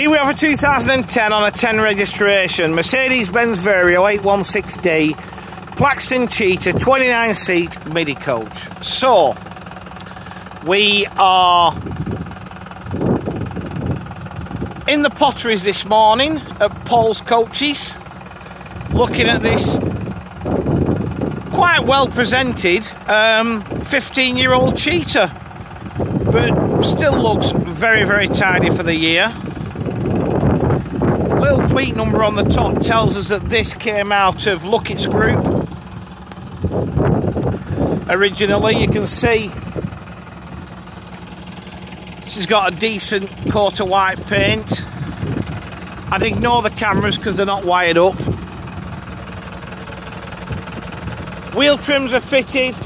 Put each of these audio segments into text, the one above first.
Here we have a 2010 on a 10 registration, Mercedes-Benz Vario 816D, Plaxton Cheetah, 29 seat midi coach. So, we are in the Potteries this morning at Paul's Coaches, looking at this quite well presented 15-year-old Cheetah, but still looks very, very tidy for the year. Little fleet number on the top tells us that this came out of Luckett's group originally. You can see she's got a decent coat of white paint. I'd ignore the cameras because they're not wired up. Wheel trims are fitted.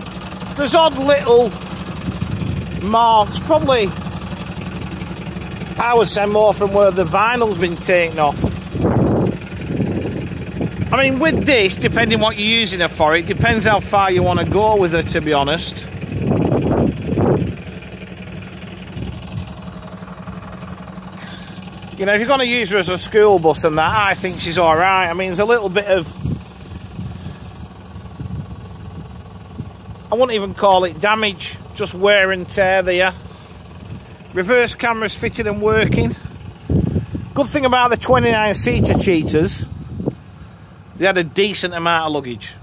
There's odd little marks, probably I would say more from where the vinyl's been taken off. I mean, with this, depending what you're using her for, it depends how far you want to go with her, to be honest. You know, if you're going to use her as a school bus and that, I think she's alright. I mean, there's a little bit of, I wouldn't even call it damage, just wear and tear there. Reverse camera's fitted and working. Good thing about the 29-seater Cheetahs, they had a decent amount of luggage.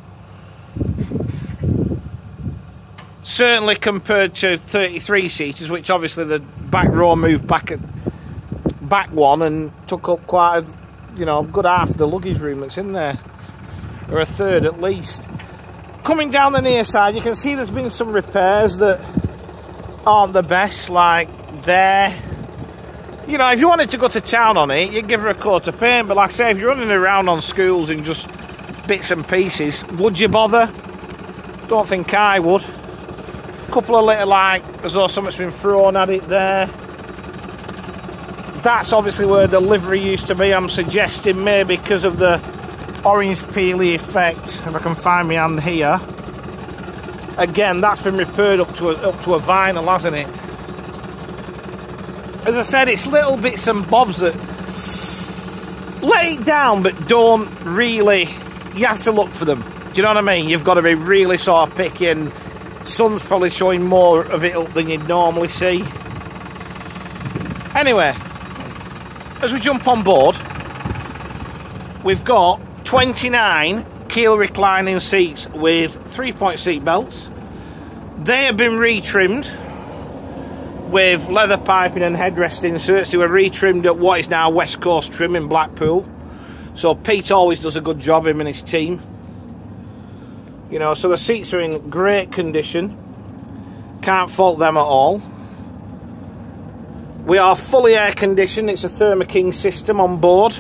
Certainly compared to 33-seaters, which obviously the back row moved back one and took up quite a, you know, good half of the luggage room that's in there, or a third at least. Coming down the near side, you can see there's been some repairs that aren't the best, like there. You know, if you wanted to go to town on it, you'd give her a coat of paint, but like I say, if you're running around on schools in just bits and pieces, would you bother? Don't think I would. Couple of little, like, as though something's been thrown at it there. That's obviously where the livery used to be. I'm suggesting maybe because of the orange peely effect, if I can find my hand here. Again, that's been repaired up to a vinyl, hasn't it? As I said, it's little bits and bobs that lay it down, but don't really. You have to look for them. Do you know what I mean? You've got to be really sort of picky, and sun's probably showing more of it up than you'd normally see. Anyway, as we jump on board, we've got 29 keel reclining seats with 3-point seat belts. They have been retrimmed with leather piping and headrest inserts. They were retrimmed at what is now West Coast Trim in Blackpool. So Pete always does a good job, him and his team. You know, so the seats are in great condition. Can't fault them at all. We are fully air conditioned. It's a Thermo King system on board.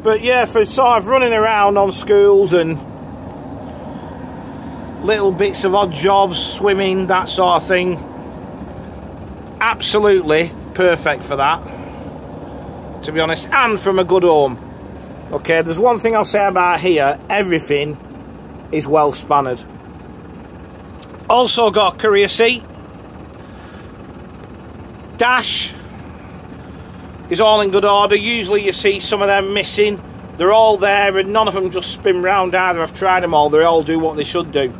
But yeah, for sort of running around on schools and little bits of odd jobs, swimming, that sort of thing, absolutely perfect for that, to be honest, and from a good home. Okay, there's one thing I'll say about here: everything is well spanned. Also got a courier seat. Dash is all in good order. Usually you see some of them missing. They're all there, and none of them just spin round either. I've tried them all. They all do what they should do.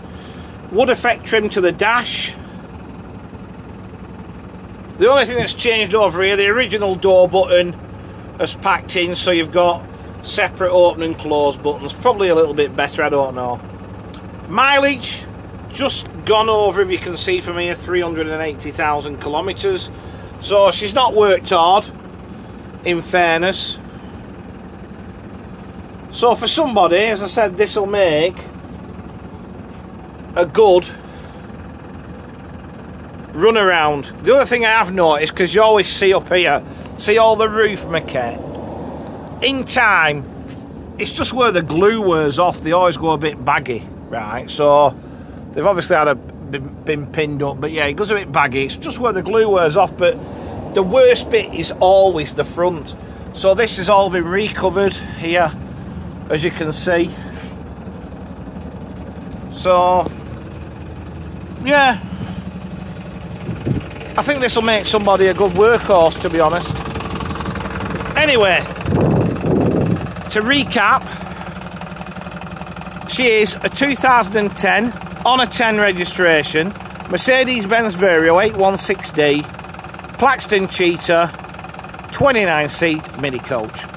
Wood effect trim to the dash. The only thing that's changed over here, the original door button has packed in, so you've got separate open and close buttons. Probably a little bit better, I don't know. Mileage, just gone over, if you can see from here, 380,000 kilometres. So she's not worked hard, in fairness. So for somebody, as I said, this will make a good run around. The other thing I have noticed, because you always see up here, see all the roof maquette, in time, it's just where the glue wears off, they always go a bit baggy, right? So they've obviously had been pinned up, but yeah, it goes a bit baggy. It's just where the glue wears off, but the worst bit is always the front. So this has all been recovered here, as you can see. So yeah, I think this will make somebody a good workhorse, to be honest. Anyway, to recap, she is a 2010 on a 10 registration, Mercedes-Benz Vario 816D, Plaxton Cheetah, 29 seat mini coach.